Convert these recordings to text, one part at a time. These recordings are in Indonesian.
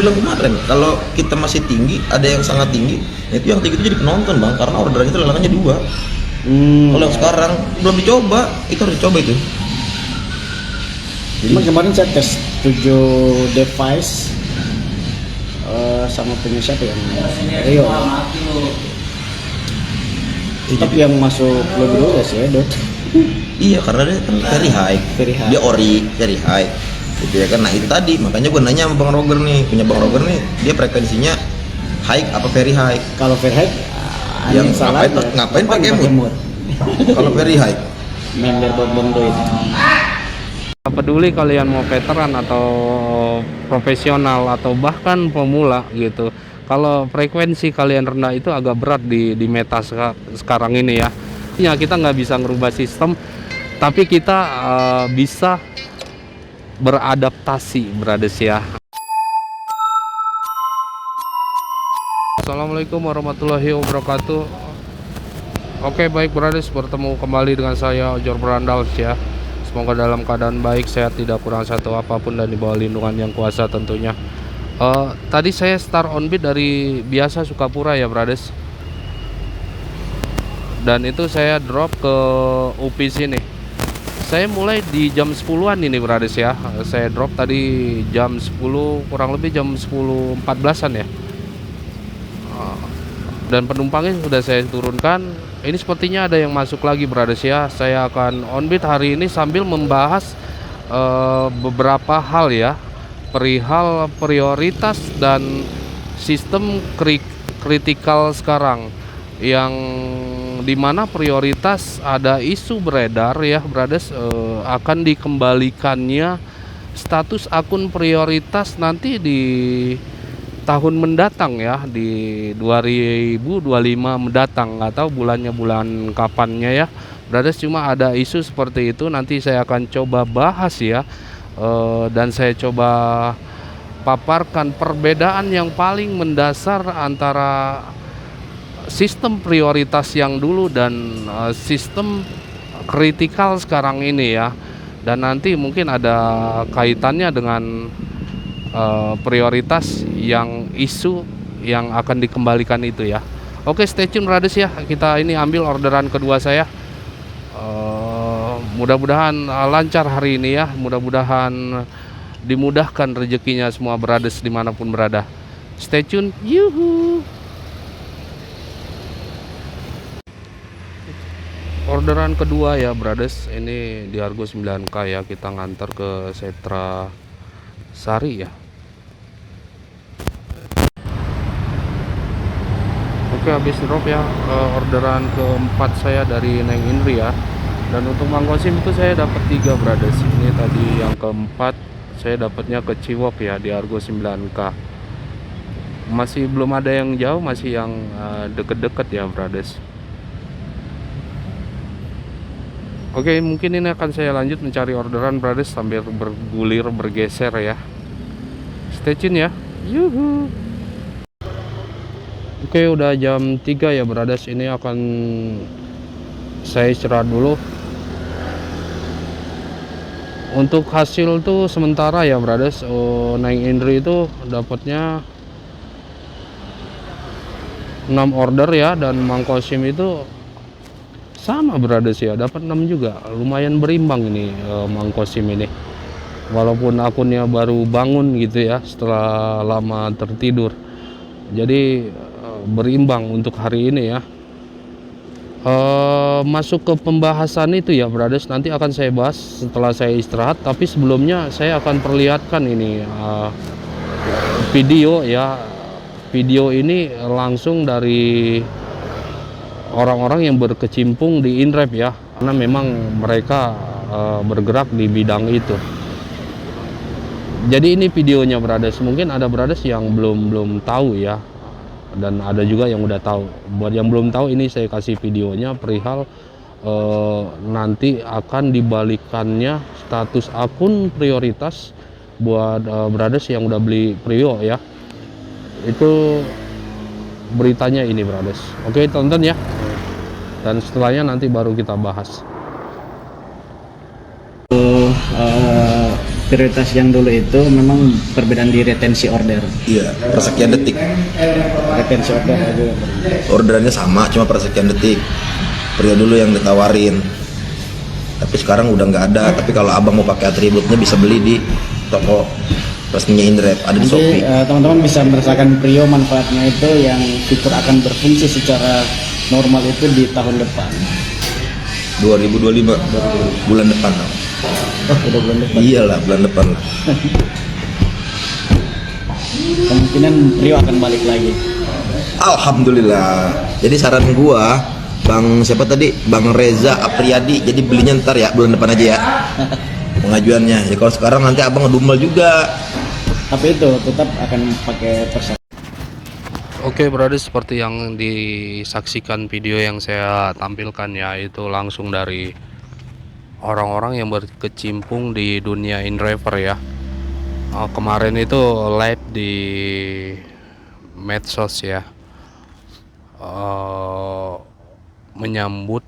Bilang kemarin kalau kita masih tinggi, ada yang sangat tinggi, itu yang tinggi itu jadi penonton bang, karena orderan itu lelangannya 2. Kalau yang sekarang belum dicoba, itu harus dicoba itu. Jadi kemarin saya tes 7 device sama punya siapa yang Rio. Tapi yang masuk lebih dulu ya si Edot. Iya, karena dia kan very high, dia ori, very high gitu ya kan. Nah itu tadi, makanya gue nanya sama Bang Roger nih, punya Bang Roger nih, dia frekuensinya high apa very high? Kalau very high Yang ngapain pakai mood? Kalau very high member bom itu. Peduli kalian mau veteran atau profesional atau bahkan pemula gitu, kalau frekuensi kalian rendah itu agak berat di meta sekarang ini ya. Ya kita nggak bisa ngerubah sistem, tapi kita bisa beradaptasi, brothers ya. Assalamualaikum warahmatullahi wabarakatuh. Oke, baik brothers, bertemu kembali dengan saya Ojor Brandals ya. Semoga dalam keadaan baik, sehat, tidak kurang satu apapun, dan di bawah lindungan yang kuasa tentunya. Tadi saya start on beat dari biasa Sukapura ya brothers, dan itu saya drop ke UPI sini. Saya mulai di jam 10-an ini brothers ya. Saya drop tadi jam 10, kurang lebih jam 10.14-an ya. Dan penumpangnya sudah saya turunkan. Ini sepertinya ada yang masuk lagi brothers ya. Saya akan on beat hari ini sambil membahas beberapa hal ya, perihal prioritas dan sistem kritikal sekarang, yang dimana prioritas ada isu beredar ya brothers, akan dikembalikannya status akun prioritas nanti di tahun mendatang ya, di 2025 mendatang. Nggak tahu bulannya bulan kapannya ya brothers, cuma ada isu seperti itu. Nanti saya akan coba bahas ya, dan saya coba paparkan perbedaan yang paling mendasar antara sistem prioritas yang dulu dan sistem kritikal sekarang ini ya. Dan nanti mungkin ada kaitannya dengan prioritas yang isu yang akan dikembalikan itu ya. Oke, stay tune brothers ya. Kita ini ambil orderan kedua saya. Mudah-mudahan lancar hari ini ya. Mudah-mudahan dimudahkan rezekinya semua brothers dimanapun berada. Stay tune. Yuhu. Orderan kedua ya brothers, ini di Argo 9K ya, kita ngantar ke Setra Sari ya. Oke, habis drop ya, orderan keempat saya dari Neng Indri ya. Dan untuk Mangkosim itu saya dapat 3 brothers. Ini tadi yang keempat saya dapatnya ke Ciwok ya, di Argo 9K. Masih belum ada yang jauh, masih yang deket-deket ya brothers. Oke, mungkin ini akan saya lanjut mencari orderan brothers sambil bergulir, bergeser ya. Stay tune ya. Yuhu. Oke, udah jam 3 ya brothers. Ini akan saya istirahat dulu. Untuk hasil tuh sementara ya brothers, Neng Indri itu dapatnya 6 order ya, dan Mangkosim itu sama brothers ya, dapat 6 juga. Lumayan berimbang ini Mangkosim ini, walaupun akunnya baru bangun gitu ya setelah lama tertidur. Jadi berimbang untuk hari ini ya. Masuk ke pembahasan itu ya brothers, nanti akan saya bahas setelah saya istirahat. Tapi sebelumnya saya akan perlihatkan ini video ya. Video ini langsung dari orang-orang yang berkecimpung di INREP ya, karena memang mereka bergerak di bidang itu. Jadi ini videonya brothers. Mungkin ada brothers yang belum tahu ya, dan ada juga yang udah tahu. Buat yang belum tahu, ini saya kasih videonya perihal nanti akan dibalikannya status akun prioritas buat brothers yang udah beli Prio ya. Itu beritanya ini brothers. Oke, tonton ya, dan setelahnya nanti baru kita bahas. prioritas yang dulu itu memang perbedaan di retensi order. Iya, persekian detik. Retensi order aja. Orderannya sama, cuma persekian detik. Prio dulu yang ditawarin. Tapi sekarang udah nggak ada. Tapi kalau abang mau pakai atributnya bisa beli di toko resminya Indrap, ada di Nanti Shopee. teman-teman bisa merasakan Prio manfaatnya itu yang fitur akan berfungsi secara normal itu di tahun depan. 2025 bulan depan. Oh, udah bulan depan. Iyalah, bulan depan lah. Kemungkinan Prio akan balik lagi. Alhamdulillah. Jadi saran gua, Bang siapa tadi? Bang Reza Apriyadi. Jadi belinya ntar ya, bulan depan aja ya. Pengajuannya. Ya kalau sekarang nanti abang ngedumel juga. Tapi itu tetap akan pakai persyaratan. Oke, berarti seperti yang disaksikan video yang saya tampilkan ya, itu langsung dari orang-orang yang berkecimpung di dunia InDriver ya. Kemarin itu live di medsos ya, menyambut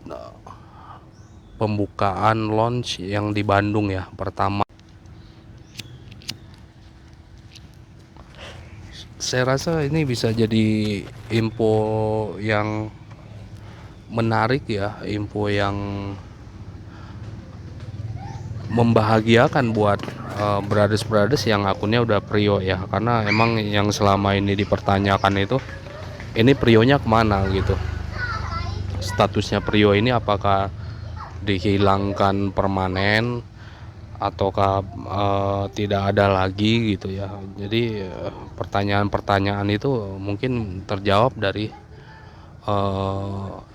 pembukaan launch yang di Bandung ya, pertama. Saya rasa ini bisa jadi info yang menarik ya, info yang membahagiakan buat brothers yang akunnya udah Prio ya, karena emang yang selama ini dipertanyakan itu ini Prionya kemana gitu, statusnya Prio ini apakah dihilangkan permanen ataukah tidak ada lagi gitu ya. Jadi pertanyaan-pertanyaan itu mungkin terjawab dari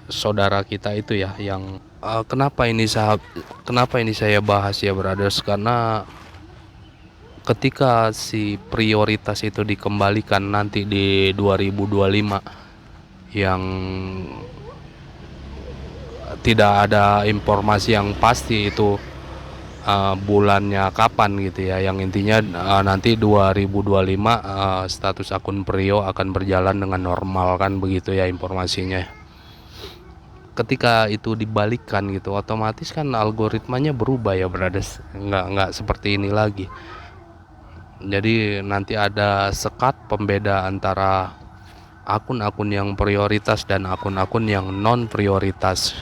saudara kita itu ya, yang kenapa ini saya bahas ya brothers, karena ketika si prioritas itu dikembalikan nanti di 2025 yang tidak ada informasi yang pasti itu bulannya kapan gitu ya, yang intinya nanti 2025 status akun Prio akan berjalan dengan normal kan, begitu ya informasinya. Ketika itu dibalikkan gitu, otomatis kan algoritmanya berubah ya brothers, nggak seperti ini lagi. Jadi nanti ada sekat pembeda antara akun-akun yang prioritas dan akun-akun yang non prioritas.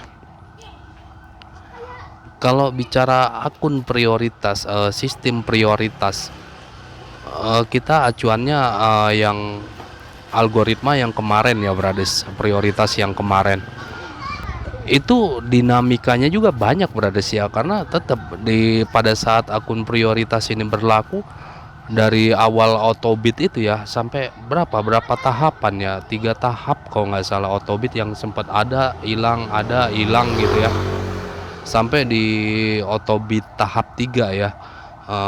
Kalau bicara akun prioritas, sistem prioritas, kita acuannya yang algoritma yang kemarin ya brothers, prioritas yang kemarin itu dinamikanya juga banyak brothers ya, karena tetap pada saat akun prioritas ini berlaku dari awal autobit itu ya, sampai berapa tahapan ya, 3 tahap kalau nggak salah autobit yang sempat ada hilang gitu ya, sampai di autobit tahap 3 ya,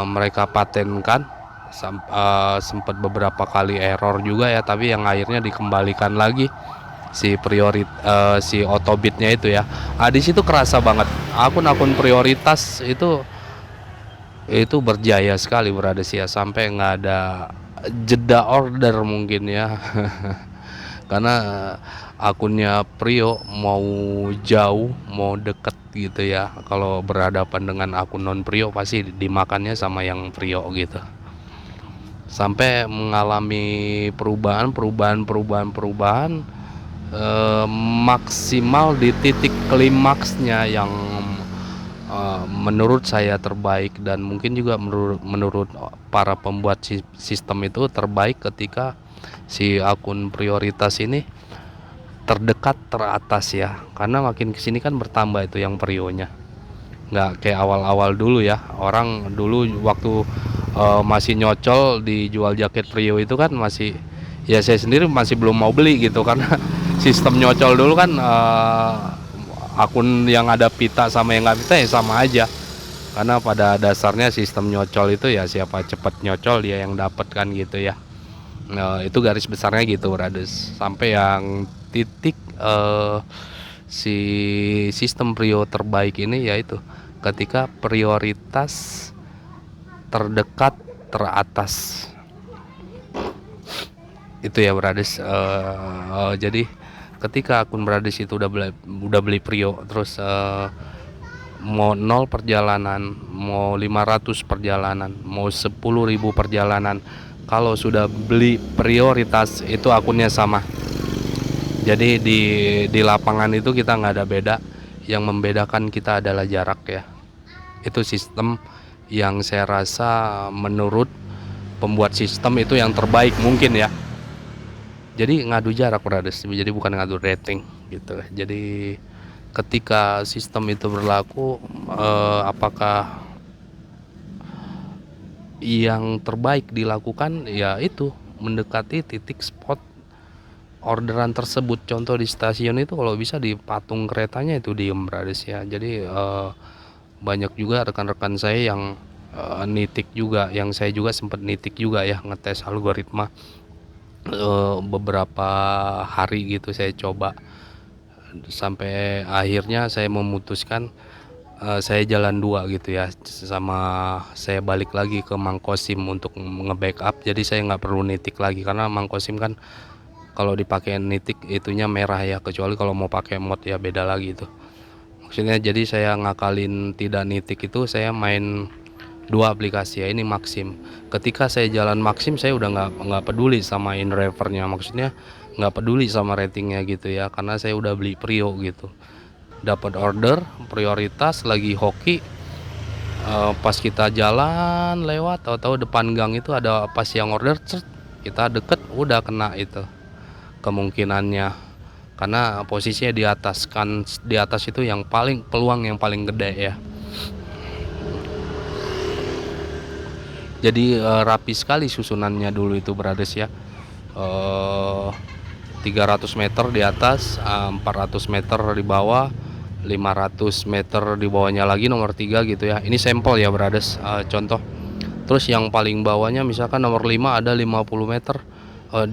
mereka patenkan, sempat beberapa kali error juga ya, tapi yang akhirnya dikembalikan lagi si autobitnya itu ya. Di situ kerasa banget akun-akun prioritas itu berjaya sekali berada sih ya, sampai nggak ada jeda order mungkin ya. Karena akunnya Prio mau jauh mau deket gitu ya, kalau berhadapan dengan akun non Prio pasti dimakannya sama yang Prio gitu, sampai mengalami perubahan maksimal di titik klimaksnya yang menurut saya terbaik, dan mungkin juga menurut para pembuat sistem itu terbaik ketika si akun prioritas ini terdekat teratas ya, karena makin kesini kan bertambah itu yang Prionya, nggak kayak awal-awal dulu ya. Orang dulu waktu masih nyocol dijual jaket Prio itu kan masih ya, saya sendiri masih belum mau beli gitu, karena sistem nyocol dulu kan akun yang ada pita sama yang nggak pita ya sama aja, karena pada dasarnya sistem nyocol itu ya siapa cepat nyocol dia yang dapat kan gitu ya. Nah, itu garis besarnya gitu brothers, sampai yang titik si sistem Prio terbaik ini yaitu ketika prioritas terdekat teratas itu ya brothers. Jadi ketika akun brothers itu udah beli Prio, terus mau 0 perjalanan, mau 500 perjalanan, mau 10.000 perjalanan, kalau sudah beli prioritas itu akunnya sama. Jadi di lapangan itu kita nggak ada beda, yang membedakan kita adalah jarak ya. Itu sistem yang saya rasa menurut pembuat sistem itu yang terbaik mungkin ya. Jadi ngadu jarak brothers, jadi bukan ngadu rating gitu. Jadi ketika sistem itu berlaku, apakah yang terbaik dilakukan ya itu mendekati titik spot orderan tersebut. Contoh di stasiun itu kalau bisa di patung keretanya itu diem brothers ya. Jadi banyak juga rekan-rekan saya yang nitik juga, yang saya juga sempat nitik juga ya, ngetes algoritma beberapa hari gitu saya coba, sampai akhirnya saya memutuskan saya jalan 2 gitu ya, sama saya balik lagi ke Mangkosim untuk nge-backup. Jadi saya nggak perlu nitik lagi karena Mangkosim kan kalau dipakai nitik itunya merah ya, kecuali kalau mau pakai mod ya beda lagi itu maksudnya. Jadi saya ngakalin tidak nitik itu, saya main 2 aplikasi ya, ini Maxim. Ketika saya jalan Maxim saya udah nggak peduli sama InDrivernya, maksudnya nggak peduli sama ratingnya gitu ya, karena saya udah beli Prio gitu. Dapat order prioritas lagi hoki, pas kita jalan lewat tahu-tahu depan gang itu ada pas yang order, kita deket udah kena itu kemungkinannya, karena posisinya di atas kan, di atas itu yang paling peluang yang paling gede ya. Jadi rapi sekali susunannya dulu itu brothers ya. 300 meter di atas, 400 meter di bawah, 500 meter di bawahnya lagi nomor 3 gitu ya. Ini sampel ya brothers, contoh. Terus yang paling bawahnya misalkan nomor 5 ada 50 meter,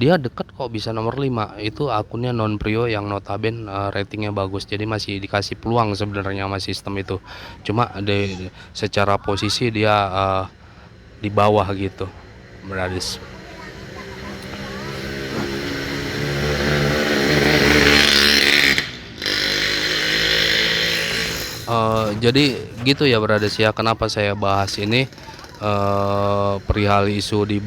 dia deket kok bisa nomor 5. Itu akunnya non Prio yang notaben ratingnya bagus, jadi masih dikasih peluang sebenarnya sama sistem itu. Cuma secara posisi dia di bawah gitu brothers. Jadi gitu ya brothers ya, kenapa saya bahas ini perihal isu di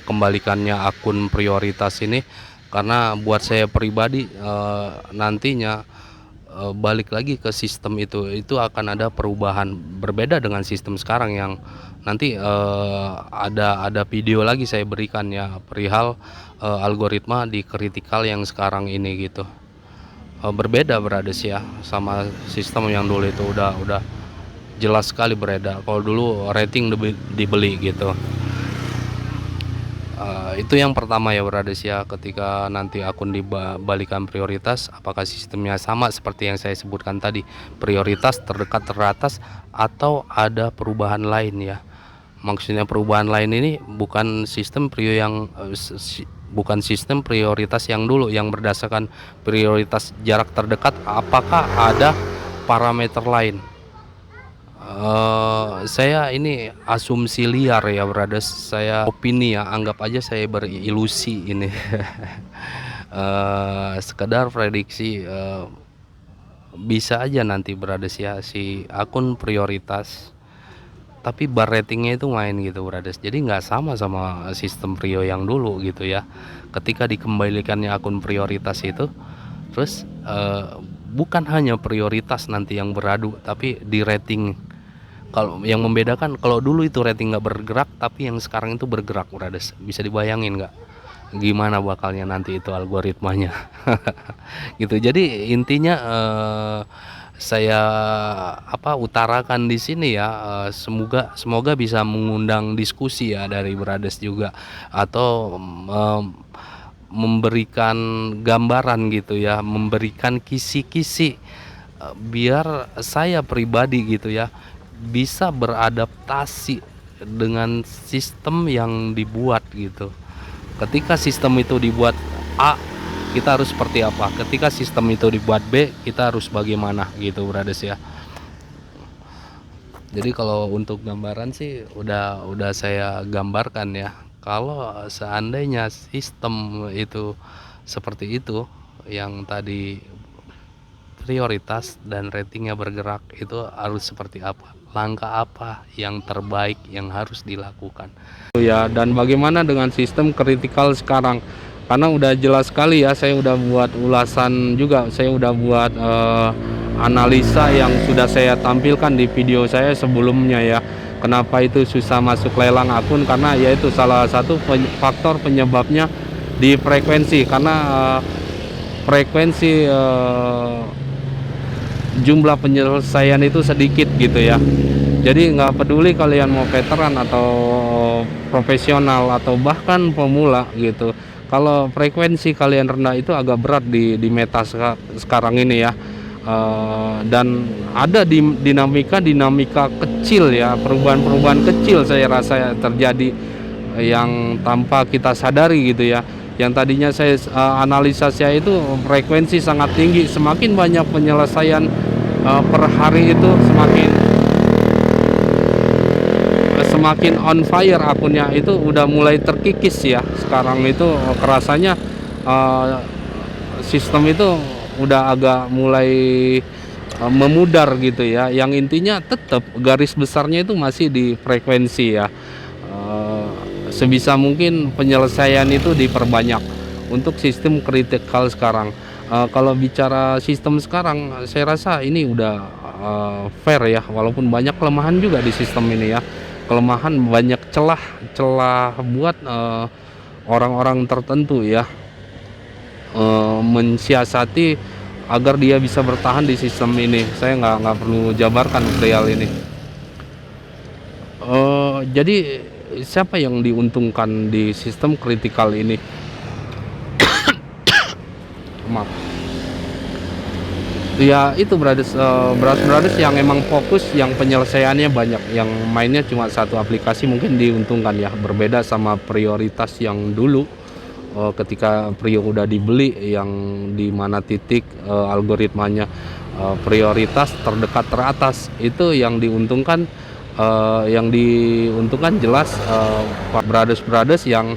kembalikannya akun prioritas ini, karena buat saya pribadi nantinya balik lagi ke sistem itu akan ada perubahan berbeda dengan sistem sekarang yang nanti ada video lagi saya berikan ya perihal algoritma di kritikal yang sekarang ini gitu. Berbeda brothers ya sama sistem yang dulu itu udah jelas sekali beredar. Kalau dulu rating dibeli gitu. Itu yang pertama ya brothers ya, ketika nanti akun dibalikan prioritas, apakah sistemnya sama seperti yang saya sebutkan tadi, prioritas terdekat teratas, atau ada perubahan lain ya. Maksudnya perubahan lain ini bukan sistem bukan sistem prioritas yang dulu yang berdasarkan prioritas jarak terdekat, apakah ada parameter lain. Saya ini asumsi liar ya brothers, saya opini ya, anggap aja saya berilusi ini. Sekedar prediksi, bisa aja nanti brothers ya si akun prioritas tapi bar ratingnya itu main gitu brothers, jadi nggak sama sistem Prio yang dulu gitu ya. Ketika dikembalikannya akun prioritas itu, terus bukan hanya prioritas nanti yang beradu, tapi di rating. Kalau yang membedakan, kalau dulu itu rating nggak bergerak, tapi yang sekarang itu bergerak brothers. Bisa dibayangin nggak gimana bakalnya nanti itu algoritmanya. Gitu. Jadi intinya saya utarakan di sini ya, semoga bisa mengundang diskusi ya dari brothers juga, atau memberikan gambaran gitu ya, memberikan kisi-kisi biar saya pribadi gitu ya bisa beradaptasi dengan sistem yang dibuat gitu. Ketika sistem itu dibuat A, kita harus seperti apa? Ketika sistem itu dibuat B, kita harus bagaimana gitu brothers ya. Jadi kalau untuk gambaran sih udah saya gambarkan ya. Kalau seandainya sistem itu seperti itu yang tadi prioritas dan ratingnya bergerak itu harus seperti apa, langkah apa yang terbaik yang harus dilakukan ya. Dan bagaimana dengan sistem kritikal sekarang, karena udah jelas sekali ya, saya udah buat ulasan juga, saya udah buat analisa yang sudah saya tampilkan di video saya sebelumnya ya. Kenapa itu susah masuk lelang akun, karena yaitu salah satu faktor penyebabnya di frekuensi, karena frekuensi jumlah penyelesaian itu sedikit gitu ya. Jadi nggak peduli kalian mau veteran atau profesional atau bahkan pemula gitu, kalau frekuensi kalian rendah itu agak berat di meta sekarang ini ya. Dan ada dinamika kecil ya, perubahan kecil saya rasa terjadi yang tanpa kita sadari gitu ya. Yang tadinya saya analisa saya itu frekuensi sangat tinggi, semakin banyak penyelesaian per hari itu semakin on fire akunnya, itu udah mulai terkikis ya. Sekarang itu kerasanya sistem itu udah agak mulai memudar gitu ya. Yang intinya tetap garis besarnya itu masih di frekuensi ya. Sebisa mungkin penyelesaian itu diperbanyak untuk sistem kritikal sekarang. Kalau bicara sistem sekarang, saya rasa ini udah fair ya, walaupun banyak kelemahan juga di sistem ini ya. Kelemahan, banyak celah buat orang-orang tertentu ya mensiasati agar dia bisa bertahan di sistem ini. Saya nggak perlu jabarkan perihal ini. Jadi siapa yang diuntungkan di sistem kritikal ini? Maaf. Ya itu brothers yang emang fokus, yang penyelesaiannya banyak, yang mainnya cuma satu aplikasi, mungkin diuntungkan ya. Berbeda sama prioritas yang dulu, ketika Prio udah dibeli, yang di mana titik algoritmanya prioritas terdekat teratas, itu yang diuntungkan. Yang diuntungkan jelas brothers yang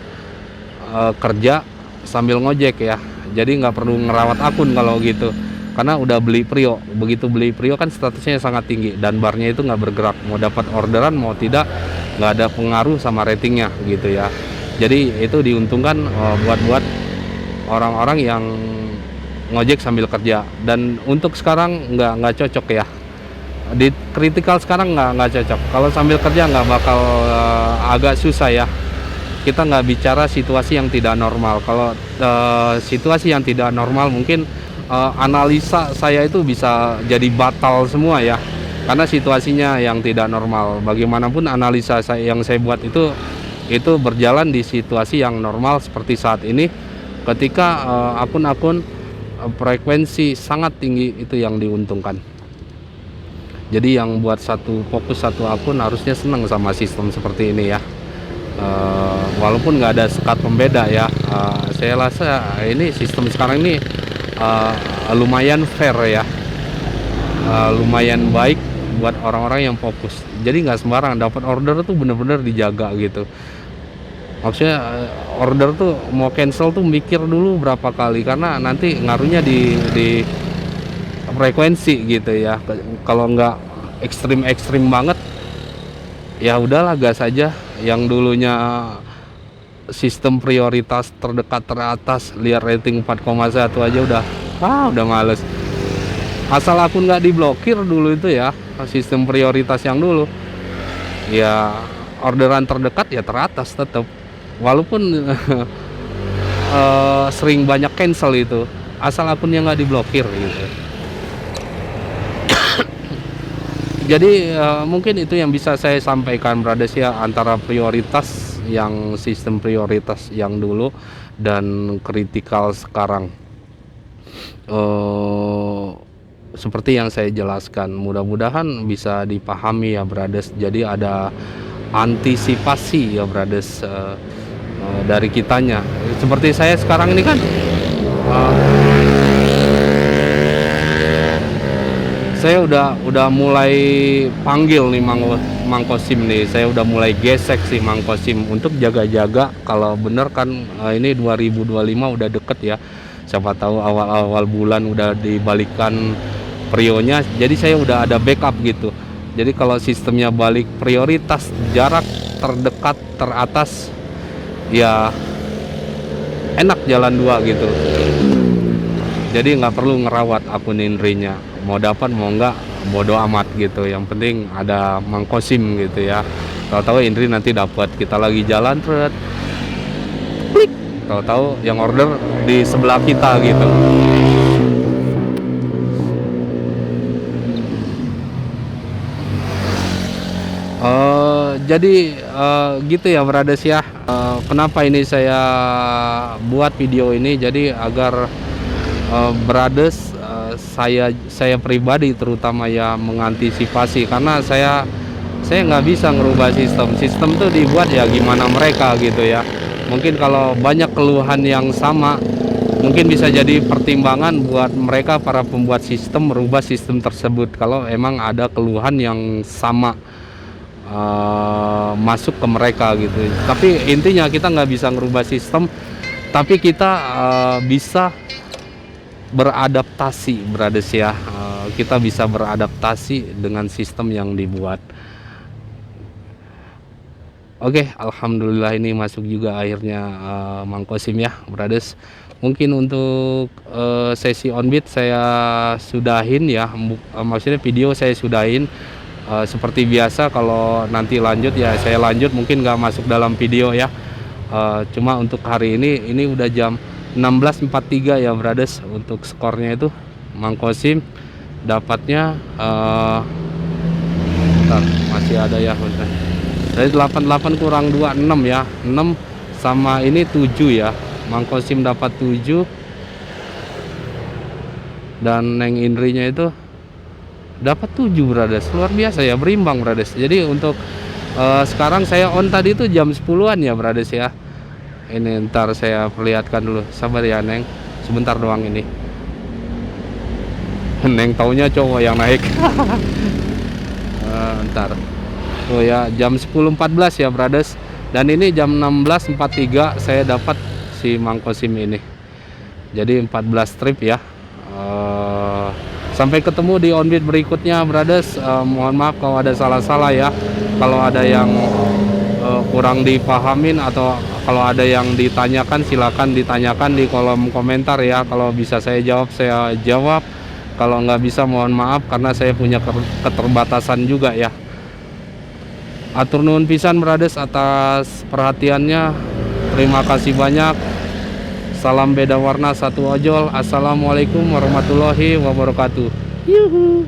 kerja sambil ngojek ya. Jadi nggak perlu ngerawat akun kalau gitu, karena udah beli Prio. Begitu beli Prio kan statusnya sangat tinggi dan barnya itu nggak bergerak, mau dapat orderan mau tidak, nggak ada pengaruh sama ratingnya gitu ya. Jadi itu diuntungkan buat orang-orang yang ngojek sambil kerja. Dan untuk sekarang nggak cocok ya. Di kritikal sekarang nggak cocok. Kalau sambil kerja nggak bakal, agak susah ya. Kita nggak bicara situasi yang tidak normal. Kalau situasi yang tidak normal, mungkin analisa saya itu bisa jadi batal semua ya, karena situasinya yang tidak normal. Bagaimanapun analisa yang saya buat itu berjalan di situasi yang normal seperti saat ini, ketika akun-akun frekuensi sangat tinggi itu yang diuntungkan. Jadi yang buat fokus satu akun harusnya senang sama sistem seperti ini ya. Walaupun nggak ada sekat pembeda ya, saya rasa ini sistem sekarang ini lumayan fair ya, lumayan baik buat orang-orang yang fokus. Jadi nggak sembarang dapat order tuh, bener-bener dijaga gitu. Maksudnya order tuh mau cancel tuh mikir dulu berapa kali, karena nanti ngaruhnya di frekuensi gitu ya. Kalau nggak ekstrim banget ya udahlah, gas aja. Yang dulunya sistem prioritas terdekat teratas, lihat rating 4,1 aja udah males. Asal akun nggak diblokir dulu itu ya, sistem prioritas yang dulu ya, orderan terdekat ya teratas tetap, walaupun sering banyak cancel itu, asal akunnya nggak diblokir gitu. Jadi mungkin itu yang bisa saya sampaikan brothers ya, antara prioritas yang sistem prioritas yang dulu dan kritikal sekarang. Seperti yang saya jelaskan, mudah-mudahan bisa dipahami ya brothers. Jadi ada antisipasi ya brothers dari kitanya. Seperti saya sekarang ini kan saya udah mulai panggil nih Mang Kosim nih. Saya udah mulai gesek sih Mang Kosim untuk jaga-jaga kalau bener kan ini 2025 udah deket ya. Siapa tahu awal-awal bulan udah dibalikan prionya, jadi saya udah ada backup gitu. Jadi kalau sistemnya balik prioritas jarak terdekat teratas, ya enak jalan dua gitu. Jadi nggak perlu ngerawat akun Indrinya, mau dapat mau nggak bodo amat gitu. Yang penting ada Mangkosim gitu ya. Tahu-tahu Indri nanti dapat, kita lagi jalan terus klik, tahu-tahu yang order di sebelah kita gitu. Jadi gitu ya Brothers ya. Kenapa ini saya buat video ini, jadi agar Brothers, saya pribadi terutama ya mengantisipasi, karena saya nggak bisa ngerubah sistem tuh dibuat ya gimana mereka gitu ya. Mungkin kalau banyak keluhan yang sama, mungkin bisa jadi pertimbangan buat mereka para pembuat sistem merubah sistem tersebut kalau emang ada keluhan yang sama masuk ke mereka gitu. Tapi intinya kita nggak bisa ngerubah sistem, tapi kita bisa beradaptasi Brothers ya. Kita bisa beradaptasi dengan sistem yang dibuat. Oke, alhamdulillah ini masuk juga akhirnya Mangkosim ya Brothers. Mungkin untuk sesi onbit saya sudahin ya, maksudnya video saya sudahin. Seperti biasa kalau nanti lanjut ya saya lanjut, mungkin nggak masuk dalam video ya. Cuma untuk hari ini udah jam 16.43 ya Brothers. Untuk skornya itu Mangkosim dapatnya masih ada ya, dari 88 kurang 26 ya, 6 sama ini 7 ya. Mangkosim dapat 7 dan Neng Indrinya itu dapat 7 Brothers. Luar biasa ya, berimbang Brothers. Jadi untuk sekarang saya on tadi itu jam 10-an ya Brothers ya. Ini ntar saya perlihatkan dulu, sabar ya Neng, sebentar doang ini. Neng taunya cowok yang naik. Ntar oh ya, jam 10.14 ya Brothers. Dan ini jam 16.43 saya dapat si Mangkosim ini. Jadi 14 trip ya. Sampai ketemu di onbit berikutnya Brothers. Mohon maaf kalau ada salah-salah ya, kalau ada yang kurang dipahamin atau kalau ada yang ditanyakan silakan ditanyakan di kolom komentar ya. Kalau bisa saya jawab, kalau nggak bisa mohon maaf karena saya punya keterbatasan juga ya. Atur nuhun pisan Brothers atas perhatiannya, terima kasih banyak. Salam beda warna satu ojol. Assalamualaikum warahmatullahi wabarakatuh. Yuhu.